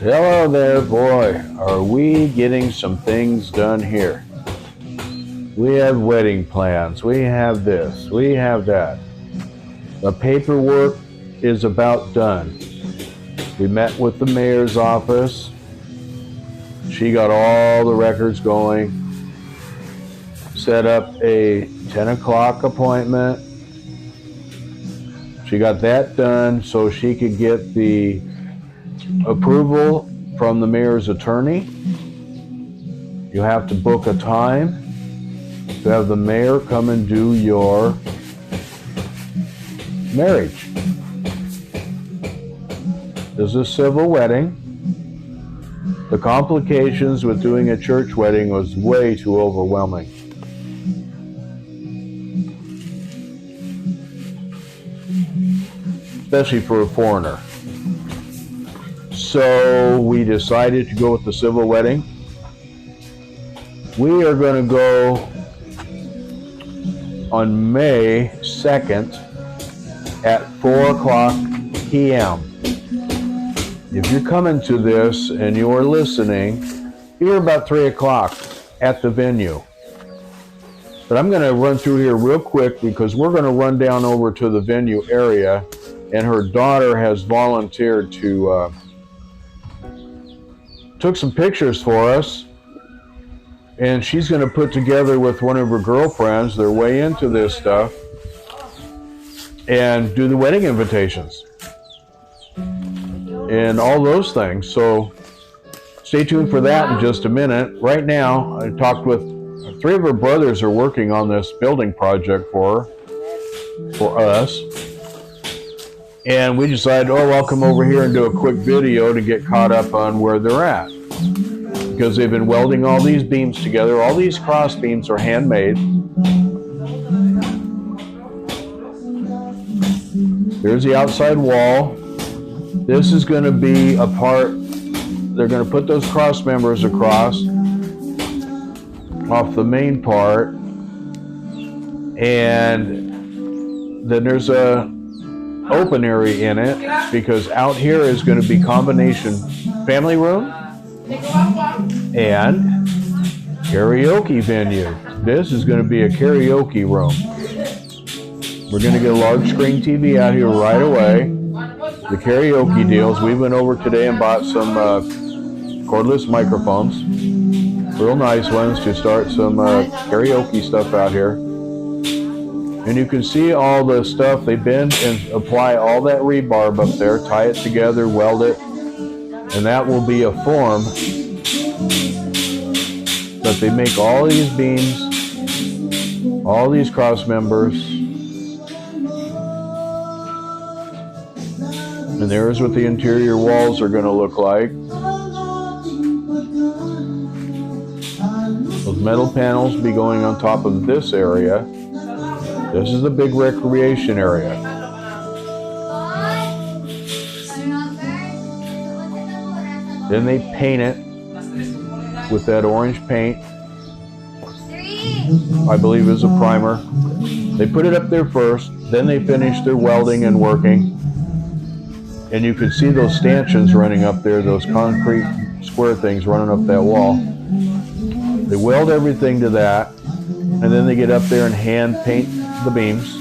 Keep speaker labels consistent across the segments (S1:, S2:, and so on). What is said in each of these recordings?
S1: Hello there, boy. Are we getting some things done here? We have wedding plans. We have this. We have that. The paperwork is about done. We met with the mayor's office. She got all the records going. Set up a 10 o'clock appointment. She got that done so she could get the approval from the mayor's attorney. You have to book a time to have the mayor come and do your marriage. This is a civil wedding. The complications with doing a church wedding was way too overwhelming. Especially for a foreigner. So we decided to go with the civil wedding. We are going to go on May 2nd at 4 o'clock p.m. If you're coming to this and you're listening, you're about 3 o'clock at the venue. But I'm going to run through here real quick because we're going to run down over to the venue area, and her daughter has volunteered to took some pictures for us, and she's going to put together with one of her girlfriends, they're way into this stuff, and do the wedding invitations and all those things. So stay tuned for that in just a minute. Right now, I talked with 3 of her brothers are working on this building project for us. And we decided, I'll come over here and do a quick video to get caught up on where they're at. Because they've been welding all these beams together. All these cross beams are handmade. There's the outside wall. This is going to be a part, they're going to put those cross members across off the main part. And then there's a open area in it, because out here is going to be combination family room and karaoke venue. This is going to be a karaoke room. We're going to get a large screen TV out here right away. The karaoke deals, we went over today and bought some cordless microphones, real nice ones, to start some karaoke stuff out here. And you can see all the stuff they bend and apply all that rebarb up there, tie it together, weld it, and that will be a form that they make all these beams, all these cross members. And there's what the interior walls are going to look like. Those metal panels will be going on top of this area. This is the big recreation area. Then they paint it with that orange paint. I believe is a primer. They put it up there first, then they finish their welding and working. And you can see those stanchions running up there, those concrete square things running up that wall. They weld everything to that, and then they get up there and hand paint the beams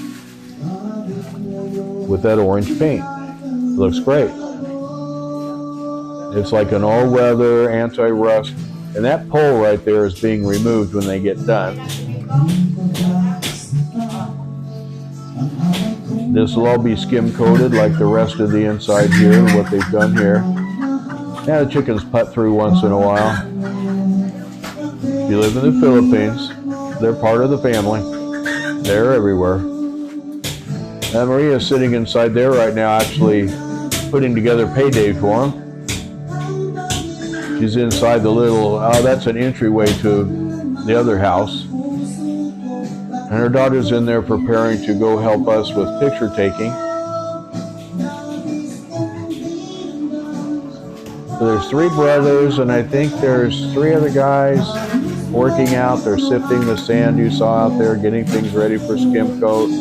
S1: with that orange paint. It looks great. It's like an all-weather anti-rust, and that pole right there is being removed when they get done. This will all be skim coated like the rest of the inside here, what they've done here. Now the chickens putt through once in a while. If you live in the Philippines, they're part of the family. They're everywhere. And Maria's sitting inside there right now, actually putting together payday for them. She's inside the little, that's an entryway to the other house. And her daughter's in there preparing to go help us with picture taking. So there's 3 brothers, and I think there's 3 other guys working out. They're sifting the sand you saw out there, getting things ready for skim coat.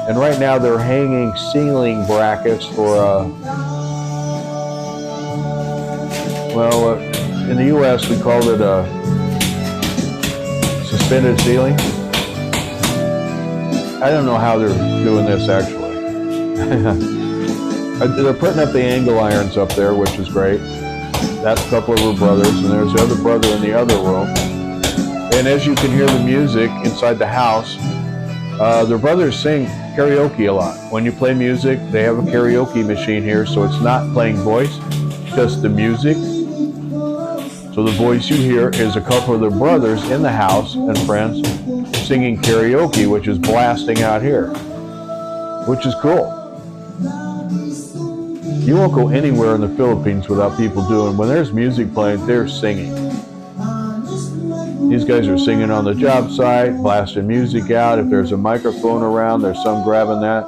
S1: And right now they're hanging ceiling brackets for Well, in the U.S. we called it a suspended ceiling. I don't know how they're doing this actually. They're putting up the angle irons up there, which is great. That's a couple of her brothers, and there's the other brother in the other room. And as you can hear the music inside the house, their brothers sing karaoke a lot. When you play music, they have a karaoke machine here, so it's not playing voice, just the music. So the voice you hear is a couple of their brothers in the house and friends singing karaoke, which is blasting out here, which is cool. You won't go anywhere in the Philippines without people doing, when there's music playing, they're singing. These guys are singing on the job site, blasting music out. If there's a microphone around, there's some grabbing that.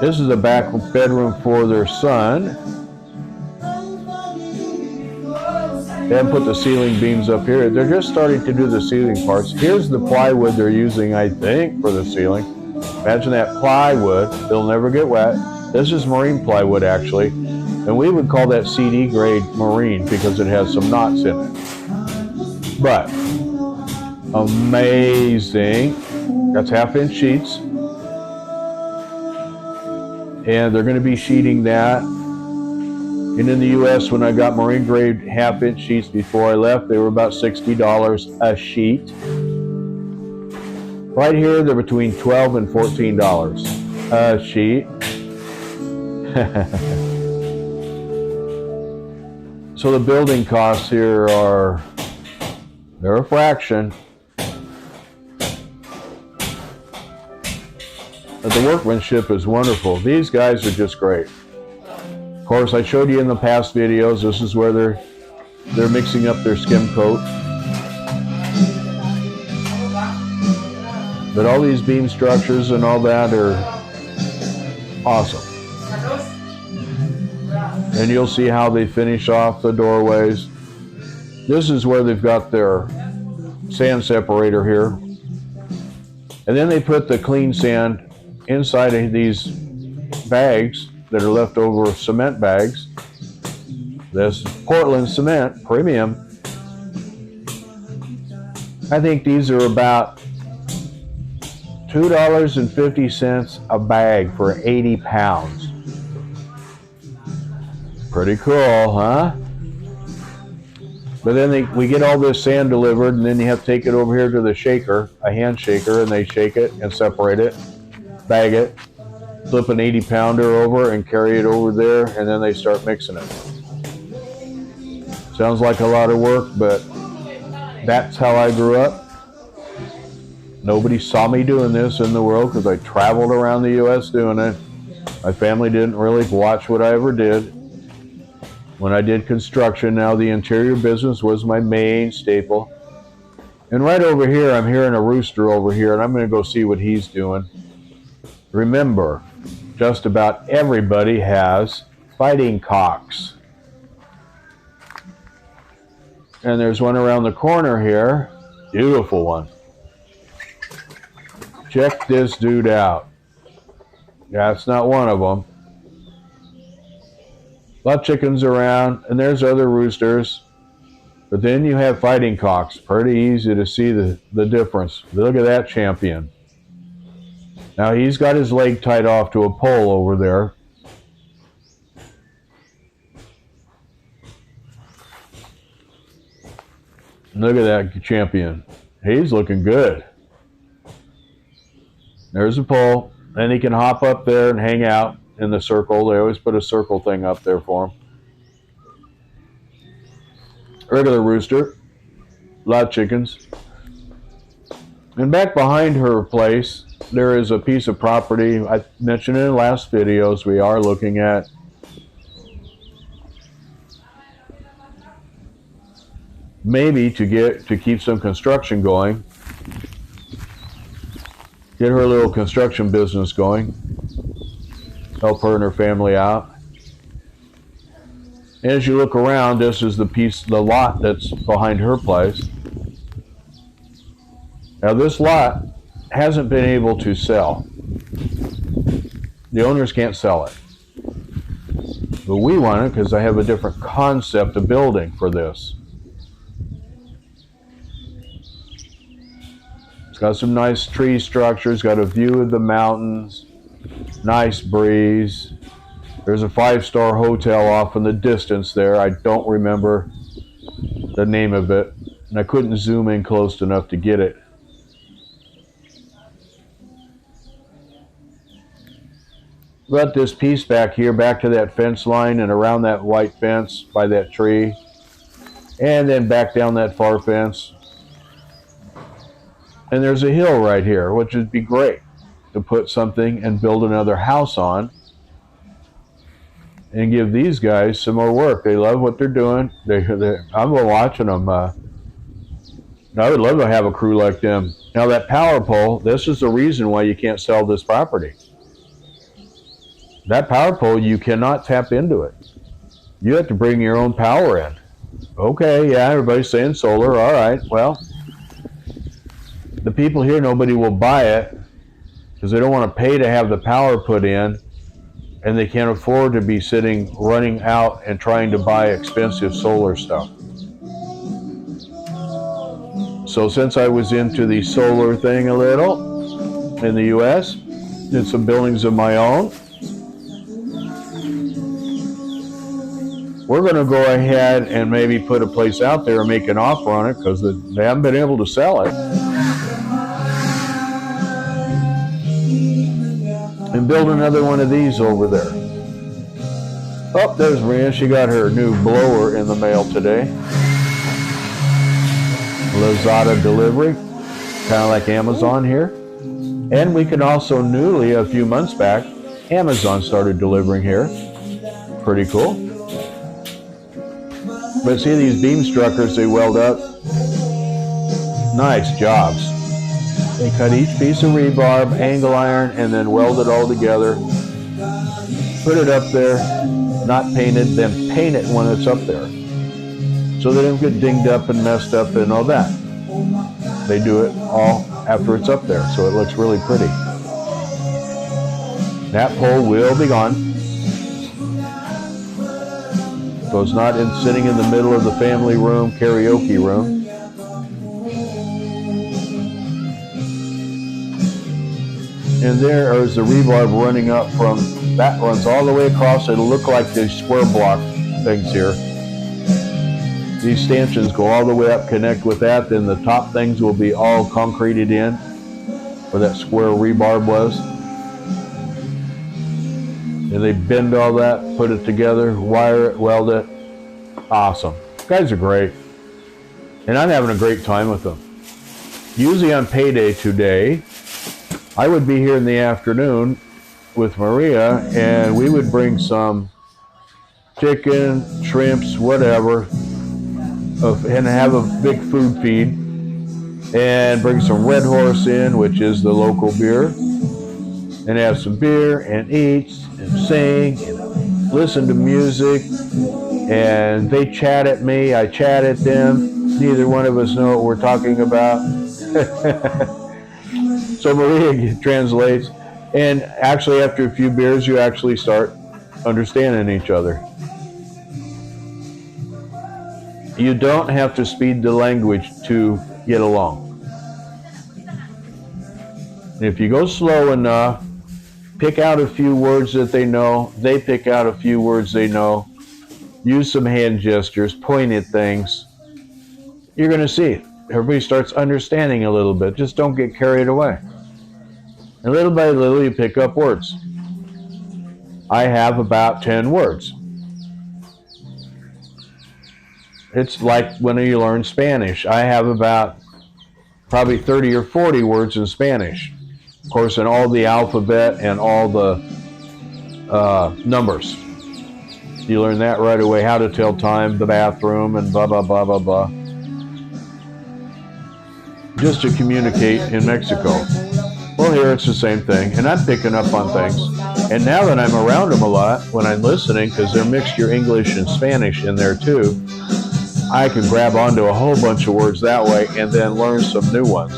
S1: This is a back bedroom for their son. They haven't put the ceiling beams up here. They're just starting to do the ceiling parts. Here's the plywood they're using, I think, for the ceiling. Imagine that plywood. It'll never get wet. This is marine plywood, actually. And we would call that CD grade marine because it has some knots in it. But amazing. That's 1/2-inch sheets. And they're going to be sheeting that. And in the U.S., when I got marine grade 1/2-inch sheets before I left, they were about $60 a sheet. Right here, they're between $12 and $14 a sheet. So the building costs here are, they're a fraction. But the workmanship is wonderful. These guys are just great. Of course, I showed you in the past videos, this is where they're mixing up their skim coat. But all these beam structures and all that are awesome. And you'll see how they finish off the doorways. This is where they've got their sand separator here. And then they put the clean sand inside of these bags that are leftover cement bags. This Portland cement, premium. I think these are about $2.50 a bag for 80 pounds. Pretty cool, huh? But then we get all this sand delivered, and then you have to take it over here to the shaker, a hand shaker, and they shake it and separate it, bag it, flip an 80-pounder over and carry it over there, and then they start mixing it. Sounds like a lot of work, but that's how I grew up. Nobody saw me doing this in the world because I traveled around the U.S. doing it. My family didn't really watch what I ever did. When I did construction, now the interior business was my main staple. And right over here, I'm hearing a rooster over here, and I'm going to go see what he's doing. Remember, just about everybody has fighting cocks. And there's one around the corner here. Beautiful one. Check this dude out. That's not one of them. A lot of chickens around, and there's other roosters. But then you have fighting cocks. Pretty easy to see the difference. Look at that champion. Now he's got his leg tied off to a pole over there. Look at that champion. He's looking good. There's a pole. Then he can hop up there and hang out in the circle. They always put a circle thing up there for him. Regular rooster. A lot of chickens. And back behind her place, there is a piece of property. I mentioned in the last videos, we are looking at maybe to keep some construction going. Get her little construction business going. Help her and her family out. As you look around, this is the lot that's behind her place. Now this lot hasn't been able to sell. The owners can't sell it. But we want it because I have a different concept of building for this. It's got some nice tree structures, got a view of the mountains, nice breeze. There's a 5-star hotel off in the distance there. I don't remember the name of it, and I couldn't zoom in close enough to get it. Got this piece back here, back to that fence line and around that white fence by that tree, and then back down that far fence. And there's a hill right here, which would be great to put something and build another house on and give these guys some more work. They love what they're doing. I'm watching them. I would love to have a crew like them. Now that power pole, this is the reason why you can't sell this property. That power pole, you cannot tap into it. You have to bring your own power in. Okay, yeah, everybody's saying solar. All right, well, the people here, nobody will buy it because they don't want to pay to have the power put in, and they can't afford to be running out and trying to buy expensive solar stuff. So since I was into the solar thing a little in the US, did some buildings of my own, we're going to go ahead and maybe put a place out there and make an offer on it because they haven't been able to sell it. And build another one of these over there. Oh, there's Maria. She got her new blower in the mail today. Lazada delivery, kind of like Amazon here. And we can also newly, a few months back, Amazon started delivering here. Pretty cool. But see these beam structures they weld up? Nice jobs. They cut each piece of rebarb, angle iron, and then weld it all together. Put it up there, not painted, then paint it when it's up there. So they don't get dinged up and messed up and all that. They do it all after it's up there, so it looks really pretty. That pole will be gone. So it's not sitting in the middle of the family room, karaoke room. And there is the rebarb running up from, that runs all the way across. It'll look like these square block things here. These stanchions go all the way up, connect with that, then the top things will be all concreted in where that square rebarb was. And they bend all that, put it together, wire it, weld it. Awesome. Guys are great. And I'm having a great time with them. Usually on payday today, I would be here in the afternoon with Maria, and we would bring some chicken, shrimps, whatever, and have a big food feed, and bring some Red Horse in, which is the local beer, and have some beer and eat and sing and listen to music. And they chat at me, I chat at them. Neither one of us know what we're talking about. So Maria translates, and actually after a few beers you actually start understanding each other. You don't have to speed the language to get along. If you go slow enough, pick out a few words that they know, they pick out a few words they know, use some hand gestures, point at things, you're going to see it. Everybody starts understanding a little bit. Just don't get carried away. And little by little, you pick up words. I have about 10 words. It's like when you learn Spanish. I have about probably 30 or 40 words in Spanish. Of course, in all the alphabet and all the numbers. You learn that right away, how to tell time, the bathroom, and blah, blah, blah, blah, blah. Just to communicate in Mexico. Well, here it's the same thing, and I'm picking up on things. And now that I'm around them a lot, when I'm listening, because they're mixture English and Spanish in there too, I can grab onto a whole bunch of words that way and then learn some new ones.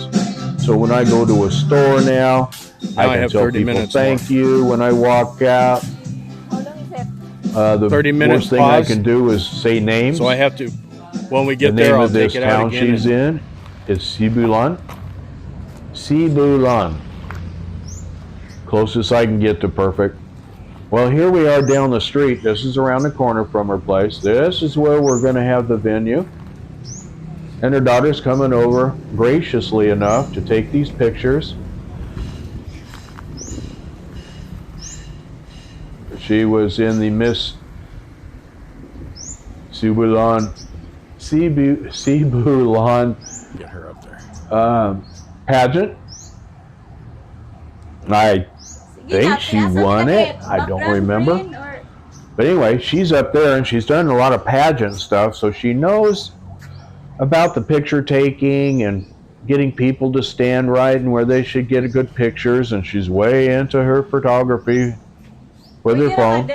S1: So when I go to a store now I can tell people thank you when I walk out. The
S2: 30-minute
S1: worst thing I
S2: pause.
S1: can do is say names.
S2: So I have to, when we get
S1: The
S2: there,
S1: name
S2: I'll
S1: of this
S2: take it out
S1: town
S2: again.
S1: she's in is Sibulan. Sibulan. Closest I can get to perfect. Well, here we are down the street. This is around the corner from her place. This is where we're going to have the venue. And her daughter's coming over graciously enough to take these pictures. She was in the Miss Sibulan
S2: Get her up there.
S1: pageant. I think she won it. I don't remember. But anyway, she's up there and she's done a lot of pageant stuff, so she knows about the picture taking and getting people to stand right and where they should get good pictures, and she's way into her photography with her phone.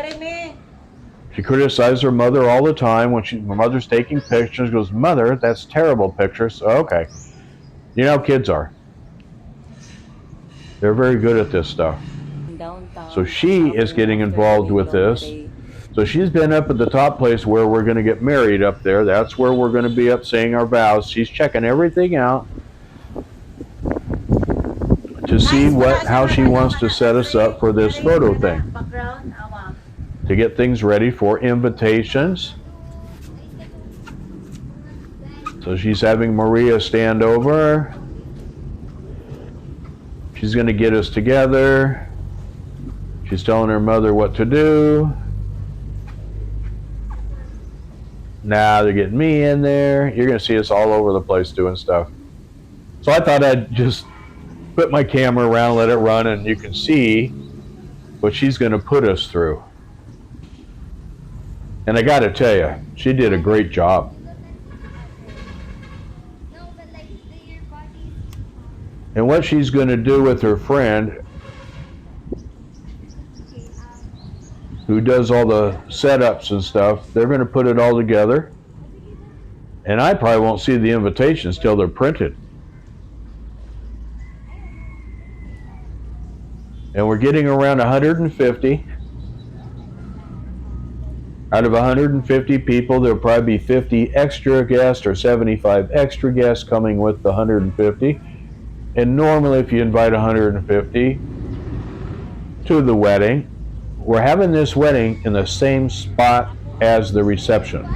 S1: She criticizes her mother all the time when her mother's taking pictures. She goes, "Mother, that's terrible pictures." Okay. You know how kids are. They're very good at this stuff. So she is getting involved with this. So she's been up at the top place where we're going to get married up there. That's where we're going to be up saying our vows. She's checking everything out to see how she wants to set us up for this photo thing. To get things ready for invitations. So she's having Maria stand over. She's going to get us together. She's telling her mother what to do. Now they're getting me in there. You're going to see us all over the place doing stuff. So I thought I'd just put my camera around, let it run, and you can see what she's going to put us through. And I got to tell you, she did a great job. And what she's going to do with her friend, who does all the setups and stuff, they're going to put it all together. And I probably won't see the invitations till they're printed. And we're getting around 150. Out of 150 people, there'll probably be 50 extra guests or 75 extra guests coming with the 150. And normally if you invite 150 to the wedding, we're having this wedding in the same spot as the reception.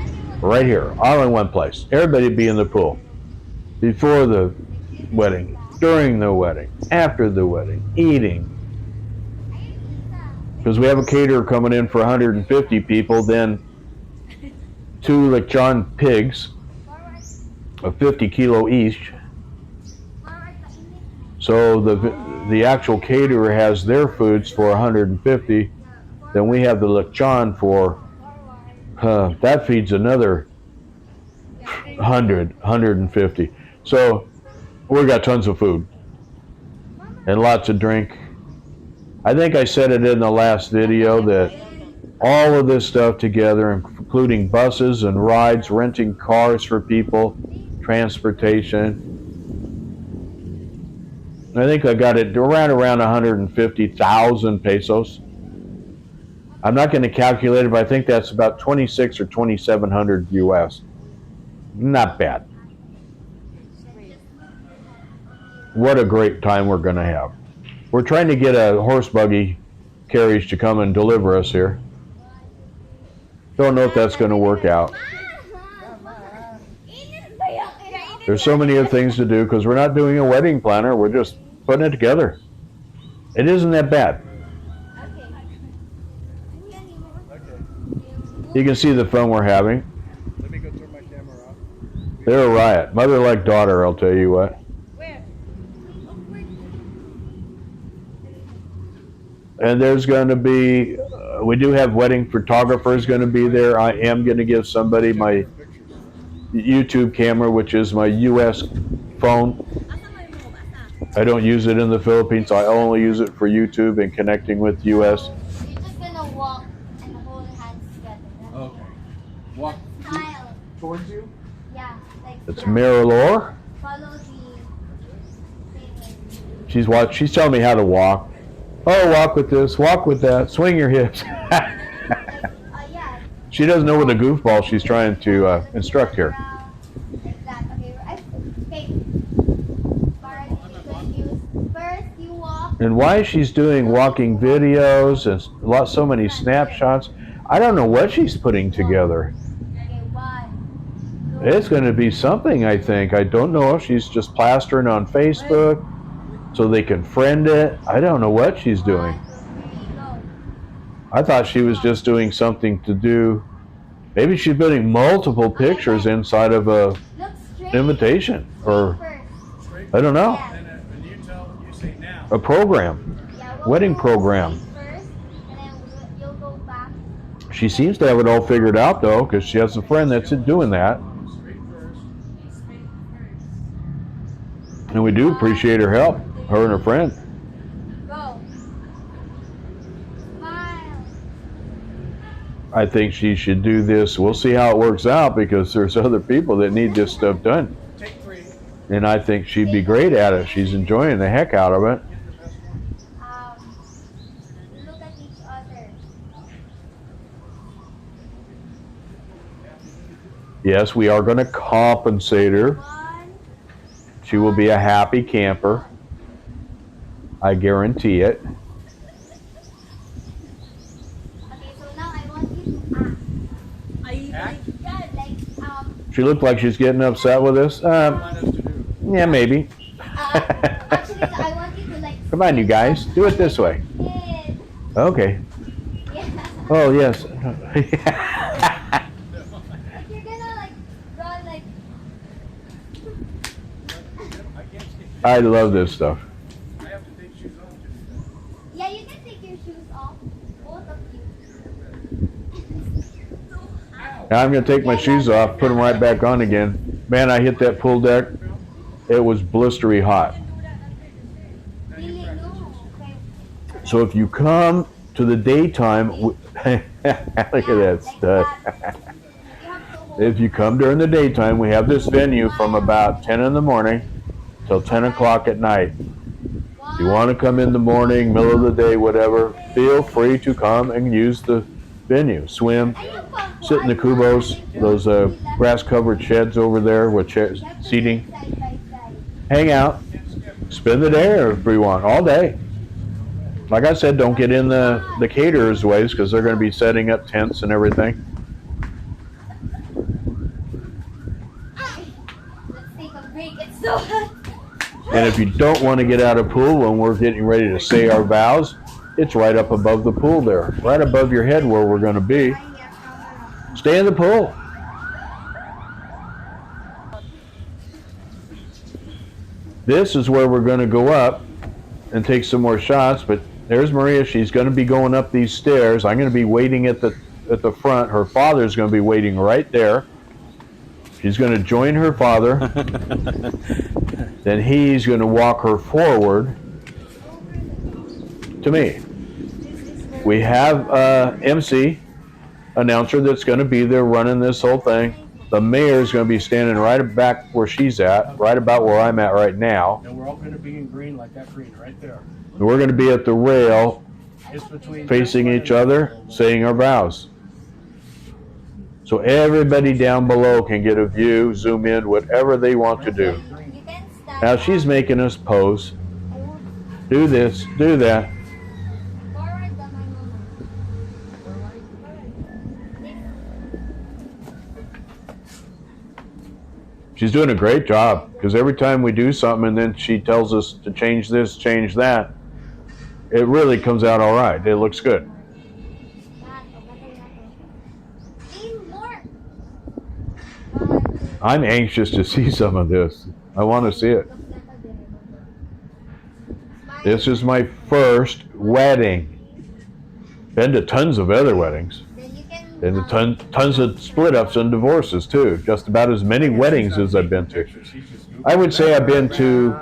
S1: Right here, all in one place. Everybody be in the pool. Before the wedding, during the wedding, after the wedding, eating. Because we have a caterer coming in for 150 people, then 2 lechon pigs of 50 kilo each. So the actual caterer has their foods for 150. Then we have the lechon for, that feeds another 150. So we got tons of food and lots of drink. I think I said it in the last video that all of this stuff together, including buses and rides, renting cars for people, transportation, I think I got it around 150,000 pesos. I'm not going to calculate it, but I think that's about 26 or 2,700 US. Not bad. What a great time we're going to have. We're trying to get a horse buggy carriage to come and deliver us here. Don't know if that's going to work out. There's so many other things to do because we're not doing a wedding planner. We're just putting it together. It isn't that bad. You can see the fun we're having.
S2: Let me go turn my camera off.
S1: They're a riot. Mother like daughter, I'll tell you what. And there's going to be, we do have wedding photographers going to be there. I am going to give somebody my YouTube camera, which is my US phone. I don't use it in the Philippines. I only use it for YouTube and connecting with US.
S3: You're just gonna walk and hold hands together.
S2: Okay. Walk
S3: Smile.
S2: towards you?
S3: Yeah. Like
S1: It's Marilor.
S3: follow the
S1: She's telling me how to walk. Oh, walk with this, walk with that, swing your hips.
S3: yeah,
S1: She doesn't know what a goofball she's trying to
S3: Look
S1: instruct
S3: the other
S1: here.
S3: round. Like that. Okay, okay. Para hindi confused. First, you walk.
S1: And why she's doing walking videos and so many snapshots, I don't know what she's putting together.
S3: Okay, 1, 2.
S1: It's going to be something, I think. I don't know if she's just plastering on Facebook so they can friend it. I don't know what she's doing.
S3: 1, 2, 3, go.
S1: I thought she was just doing something to do. Maybe she's putting multiple pictures inside of a
S3: Look straight.
S1: invitation or
S2: Straight.
S1: I don't know,
S3: Yes.
S2: And you say now.
S1: a program,
S3: Yeah, we'll
S1: wedding
S3: go
S1: program.
S3: straight first, and then you'll go back.
S1: She seems to have it all figured out though, because she has a friend that's doing that,
S2: Straight first.
S1: and we do appreciate her help, her and her friend.
S3: Go. Smile.
S1: I think she should do this. We'll see how it works out because there's other people that need this stuff done.
S2: Take 3.
S1: And I think she'd be great at it. She's enjoying the heck out of it.
S2: Get the best one.
S3: Look at each other.
S1: Yes, we are going to compensate her.
S3: 1.
S1: She will be a happy camper. I guarantee it.
S3: Okay, so now I want you to act. Yeah, like
S1: She looked like she's getting upset with us.
S2: What do you want us to do?
S1: Yeah, maybe.
S3: actually, I want you to like.
S1: Come on, you guys. Do it this way.
S3: Yes.
S1: Okay.
S3: Yeah.
S1: Oh, yes.
S3: Like you're gonna like run like.
S2: I can't see.
S1: I love this stuff.
S2: I have to take shoes off to do
S3: Yeah, you can take your shoes off, both of you.
S1: Now I'm going to take my shoes off, put them right back on again. Man, I hit that pool deck. It was blistery hot.
S3: Really, no. Okay.
S1: So if you come to the daytime, look at that stud.
S3: You have to hold.
S1: If you come during the daytime, we have this venue from about 10 in the morning till 10 o'clock at night. If you want to come in the morning, middle of the day, whatever, feel free to come and use the venue. Swim, sit in the kubos, those grass-covered sheds over there with chairs, seating.
S3: Side by side.
S1: Hang out, spend the day if you want, all day. Like I said, don't get in the caterers' ways because they're going to be setting up tents and everything.
S3: Let's take a break. It's so hot.
S1: And if you don't want to get out of pool when we're getting ready to say our vows, it's right up above the pool there, right above your head where we're going to be. Stay in the pool. This is where we're going to go up and take some more shots, but there's Maria. She's going to be going up these stairs. I'm going to be waiting at the front. Her father's going to be waiting right there. She's going to join her father. Then he's going to walk her forward to me. We have MC, announcer that's going to be there running this whole thing. The mayor's going to be standing right back where she's at, right about where I'm at right now.
S2: And we're all going to be in green like that green right there.
S1: And we're going to be at the rail
S2: It's between
S1: facing
S2: this one
S1: each
S2: and
S1: other,
S2: that one.
S1: saying our vows. So everybody down below can get a view, zoom in, whatever they want to do.
S3: You can stand.
S1: Now she's making us pose.
S3: I won't.
S1: Do this, do that.
S3: Forward the my mama.
S1: She's doing a great job because every time we do something and then she tells us to change this, change that, it really comes out all right. It looks good.
S3: More.
S1: I'm anxious to see some of this. I want to see it. This is my first wedding. Been to tons of other weddings.
S3: Then you can.
S1: And tons of split-ups and divorces too. Just about as many weddings as I've been to. I would say I've been to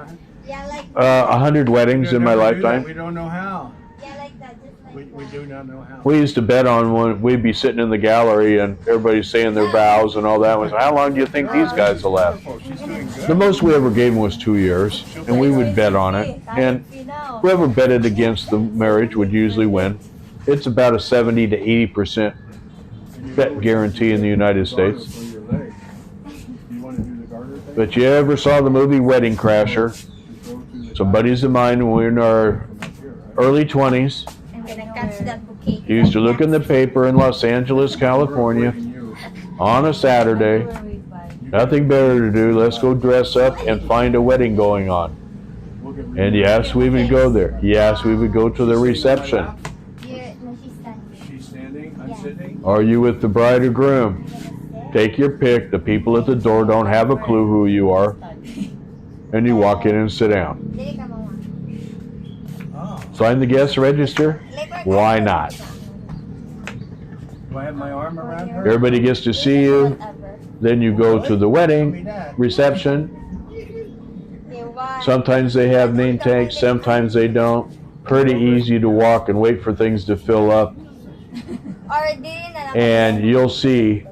S3: Yeah, like
S1: 100 weddings in my
S2: We
S1: lifetime.
S2: don't know how.
S3: yeah, like that. Just like
S2: We
S3: that.
S2: do not know how.
S1: We used to bet on one. We'd be sitting in the gallery and everybody's saying their vows and all that. Was how long do you think these guys will last?
S2: She's doing good.
S1: The most we ever gave them was 2 years, and we would bet on it. And whoever betted against the marriage would usually win. It's about a 70 to 80% bet guarantee in the United
S2: Garter
S1: States.
S2: for your leg. You want to do the garter thing?
S1: But you ever saw the movie Wedding Crasher?
S2: You throw it to the
S1: Some buddies of mine, when we were in our
S2: from up here, right?
S1: early 20s,
S3: I'm gonna catch that bouquet.
S1: used to look in the paper in Los Angeles, California,
S2: You-
S1: on a Saturday. Nothing better to do. Let's go dress up and find a wedding going on.
S2: look at
S1: And yes, we would go there. Yes, we would go to the reception.
S3: No, she's standing.
S2: She's standing, I'm
S3: Yeah.
S2: sitting.
S1: Are you with the bride or groom? Take your pick. The people at the door don't have a clue who you are. And you walk in and sit down.
S3: Dili ka, mama.
S2: Oh,
S1: Sign the guest register. Why not?
S2: do I have my arm around her?
S1: Everybody gets to see you.
S3: Whatever.
S1: Then you go to the wedding reception.
S3: Okay, one.
S1: Sometimes they have name tags, sometimes they don't. Pretty easy to walk and wait for things to fill up.
S3: Or di na lang.
S1: And you'll see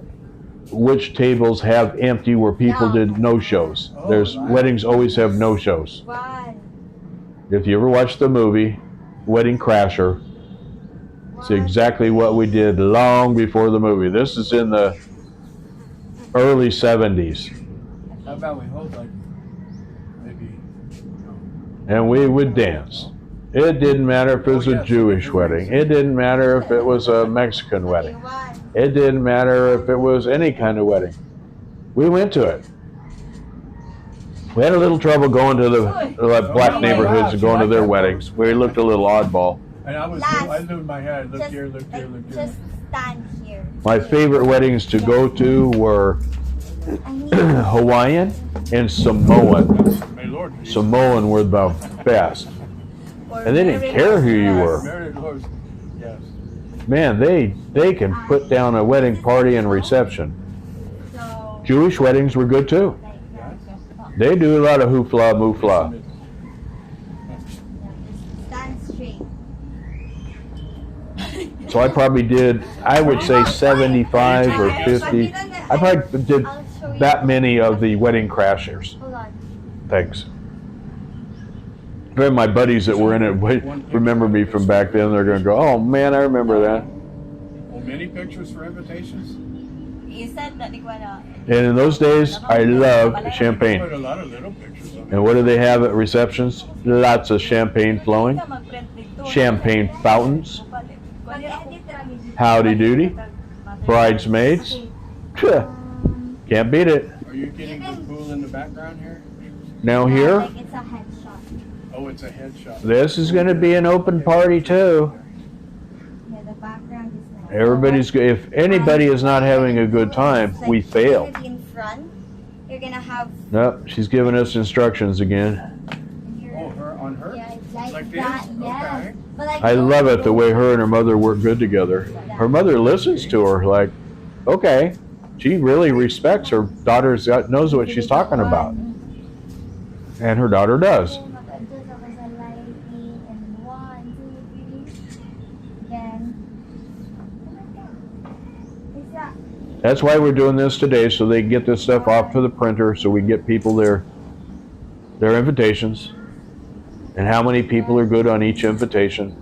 S1: which tables have empty where people did no-shows. There's weddings always have no-shows.
S3: One.
S1: If you ever watch the movie Wedding Crasher, it's exactly what we did long before the movie. This is in the early 70s.
S2: How about we hold like, maybe,
S1: And we would dance. It didn't matter if it was a Jewish wedding. It didn't matter if it was a Mexican
S3: Okay,
S1: wedding.
S3: one.
S1: It didn't matter if it was any kind of wedding. We went to it. We had a little trouble going to the black neighborhoods and going to their weddings. We looked a little oddball.
S2: and I was,
S3: Last.
S2: I moved my head, look
S3: Just,
S2: here, look here, look here.
S3: just stand here.
S1: My favorite weddings to go to were
S3: I need
S1: Hawaiian and Samoan.
S2: May Lord. be-
S1: Samoan were the best. And they didn't care who you were.
S2: Mary Lord, yes.
S1: Man, they can put down a wedding party and reception.
S3: so
S1: Jewish weddings were good too.
S3: like
S1: They do a lot of hoopla moofla.
S3: stand straight.
S1: So I probably did, I would say 75 or 50. I probably did
S3: I'll show you.
S1: that many of the wedding crashers.
S3: Hold on.
S1: Thanks. Then my buddies that were in it remember me from back then. They're going to go, oh man, I remember that.
S2: Well, many pictures for invitations?
S3: You said that
S1: And in those days, I loved
S2: Put
S1: champagne.
S2: a lot of little pictures of it.
S1: And what do they have at receptions? Lots of champagne flowing, champagne fountains, howdy doody, bridesmaids. Can't beat it.
S2: Are you getting the pool in the background here?
S1: Now here,
S3: Like it's a headshot.
S2: Oh, it's a headshot.
S1: this is going to be an open party too.
S3: Yeah, the background is nice.
S1: Everybody's, if anybody is not having a good time, we fail.
S3: You're gonna be in front. You're gonna have
S1: Nope, she's giving us instructions again.
S2: Oh, her, on her?
S3: yeah, like,
S2: Like
S3: that.
S2: this?
S3: Yeah.
S2: Okay.
S3: But like
S1: I love it the way her and her mother work good together. Her mother listens to her like, okay, she really respects her daughter's knows what she's talking about, and her daughter does. That's why we're doing this today, so they can get this stuff off to the printer, so we can get people their invitations, and how many people are good on each invitation.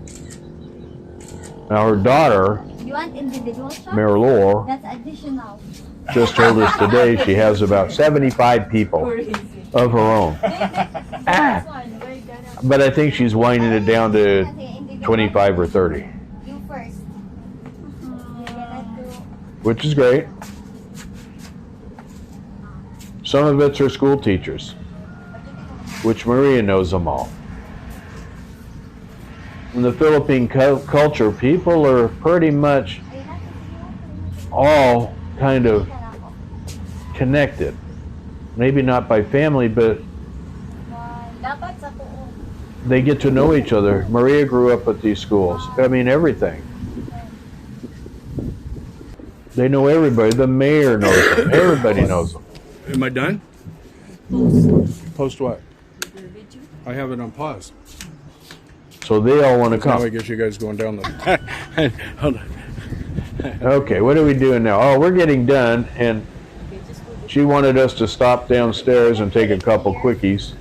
S1: Now her daughter,
S3: You want individual shot?
S1: Marilor,
S3: That's additional.
S1: just told us today she has about 75 people of her own. But I think she's winding it down to 25 or 30,
S3: You first. You're gonna do.
S1: which is great. Some of it's her school teachers, which Maria knows them all. In the Philippine culture, people are pretty much all kind of connected. Maybe not by family, but
S3: Dapat sa buo.
S1: they get to know each other. Maria grew up at these schools. I mean, everything. They know everybody. The mayor knows them. Everybody knows them.
S2: Am I done? Post what? I have it on pause.
S1: So they all want to
S2: Now I
S1: come.
S2: guess you guys going down the. Hold on.
S1: Okay, what are we doing now? Oh, we're getting done, and she wanted us to stop downstairs and take a couple quickies.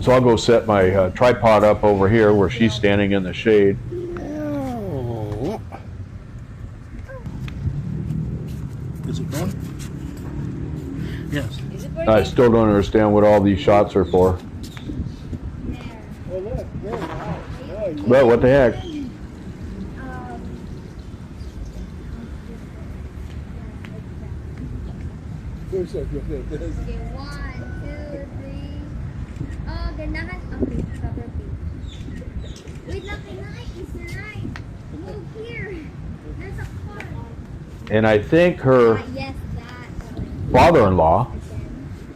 S1: So I'll go set my tripod up over here where she's standing in the shade. I still don't understand what all these shots are for. But what the heck?
S3: Okay, 1, 2, 3. Oh, ganahan. Okay, cover page. Wait lang, kailangan is right. Move here. There's a car.
S1: And I think her
S3: Yes, that.
S1: father-in-law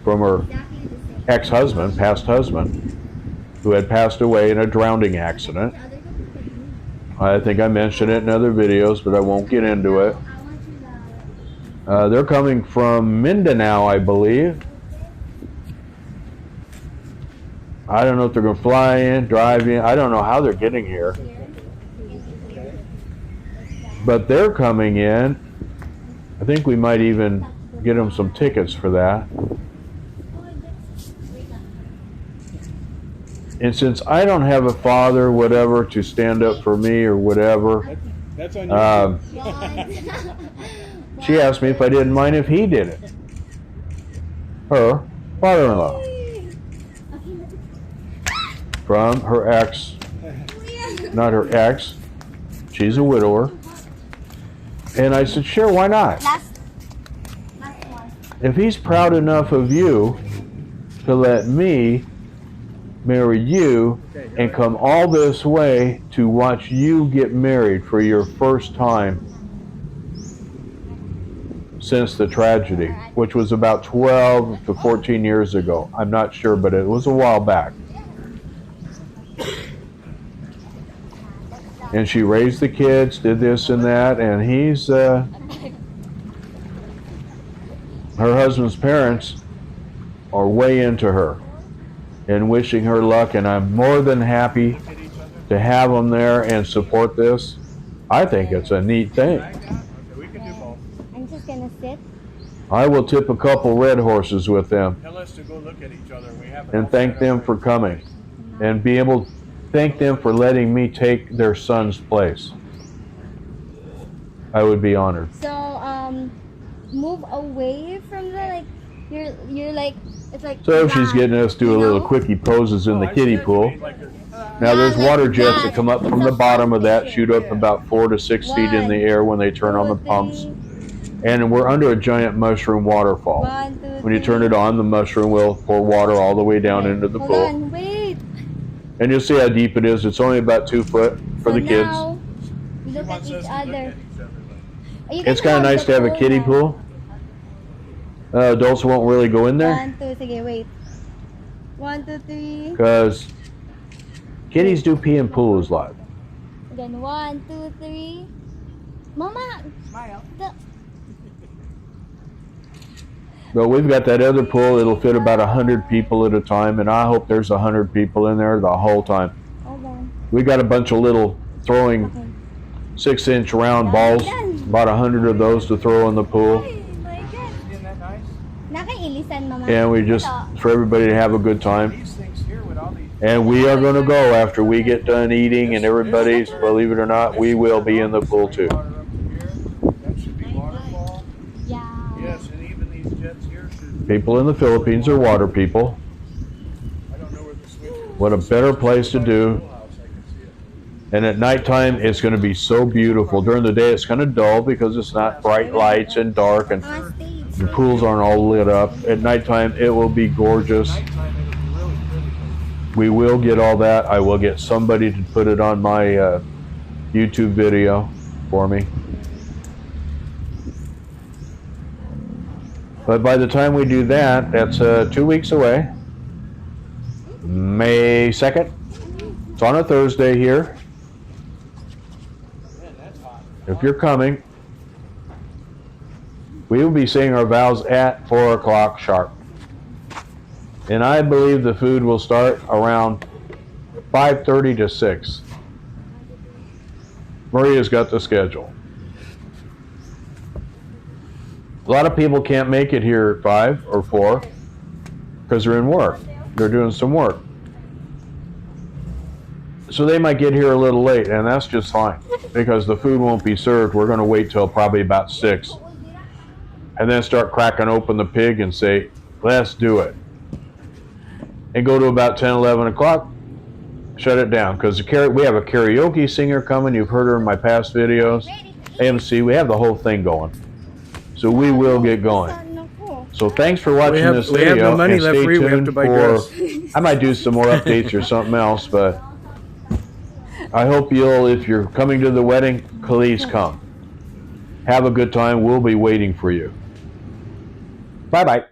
S1: from her
S3: Exactly the same.
S1: ex-husband, past husband, who had passed away in a drowning accident.
S3: The other one.
S1: I think I mentioned it in other videos, but I won't get into it.
S3: I want you to.
S1: They're coming from Mindanao, I believe. I don't know if they're going to fly in, drive in. I don't know how they're getting here. But they're coming in. I think we might even get them some tickets for that. And since I don't have a father, whatever, to stand up for me or whatever,
S2: That's on you.
S1: she asked me if I didn't mind if he did it. Her father-in-law. From her ex, not her ex, she's a widower. And I said, sure, why not?
S3: Last one.
S1: If he's proud enough of you to let me marry you and come all this way to watch you get married for your first time since the tragedy, which was about 12 to 14 years ago. I'm not sure, but it was a while back. And she raised the kids, did this and that, and he's, her husband's parents are way into her and wishing her luck, and I'm more than happy to have them there and support this. I think it's a neat thing.
S2: We can do both.
S3: I'm just gonna sit.
S1: I will tip a couple red horses with them
S2: Tell us to go look at each other. We have
S1: and thank them for coming and be able to thank them for letting me take their son's place. I would be honored.
S3: So move away from the like. You're like it's like.
S1: So she's
S3: flat,
S1: getting us to do a
S3: you
S1: little
S3: know?
S1: quickie poses in the kiddie pool.
S2: Like
S1: Now there's
S3: Yeah,
S1: water
S3: like
S1: jets
S3: that.
S1: that come up from
S3: It's
S1: the
S3: a
S1: bottom of that,
S3: competition.
S1: shoot up about 4 to 6 feet in the air when they turn on the
S3: 1, 2,
S1: pumps.
S3: 3.
S1: And we're under a giant mushroom waterfall.
S3: 1, 2,
S1: When you turn
S3: 3.
S1: it on, the mushroom will pour water all the way down into the
S3: Hold
S1: pool.
S3: on, wait.
S1: And you'll see how deep it is. It's only about 2 foot for the kids.
S3: Now, we look at each other. You
S1: It's
S3: can
S1: kind of
S3: hold
S1: nice
S3: the
S1: to have a
S3: pole
S1: kiddie
S3: now.
S1: pool. Adults won't really go in there
S3: 1, 2, sige, wait. 1, 2, 3.
S1: because kitties do pee in pools a lot.
S3: Again, 1, 2, 3. Mama,
S2: Smile.
S1: But we've got that other pool. It'll fit about 100 people at a time, and I hope there's 100 people in there the whole time.
S3: hold on.
S1: We got a bunch of little throwing
S3: Okay.
S1: 6-inch round balls, about 100 of those to throw in the pool.
S3: Oh my God.
S2: Isn't that nice?
S3: Nakailisan, Mama.
S1: And we just, for everybody to have a good time.
S2: These things here with all these.
S1: And we are going to go after we get done eating, and everybody's, believe it or not, we will be in the pool too.
S2: Water up here. That should be waterfall.
S3: Yeah.
S2: Yes, and even these jets here should.
S1: People in the Philippines are water people.
S2: I don't know where the switch is.
S1: What a better place to do.
S2: Pool house, I can see it.
S1: And at nighttime, it's going to be so beautiful. During the day, it's kind of dull because it's not bright lights and dark, and
S3: Mama, stay.
S1: the pools aren't all lit up. At nighttime, it will be gorgeous.
S2: Nighttime it'll be really pretty.
S1: We will get all that. I will get somebody to put it on my YouTube video for me. But by the time we do that, that's 2 weeks away. May 2nd. It's on a Thursday here.
S2: Man, that's hot.
S1: If you're coming, we will be saying our vows at 4 o'clock sharp. And I believe the food will start around 5:30 to 6. Maria's got the schedule. A lot of people can't make it here at 5 or 4 because they're in work. They're doing some work. So they might get here a little late, and that's just fine because the food won't be served. We're going to wait till probably about 6 and then start cracking open the pig and say, Let's do it. And go to about 10, 11 o'clock, shut it down. Because we have a karaoke singer coming. You've heard her in my past videos. AMC, we have the whole thing going. So we will get going. So thanks for watching this video.
S2: We have no money
S1: and
S2: left
S1: stay
S2: for you. We have
S1: tuned
S2: to buy
S1: for,
S2: dress.
S1: I might do some more updates or something else, but I hope you'll, if you're coming to the wedding, please come. Have a good time. We'll be waiting for you. Bye-bye.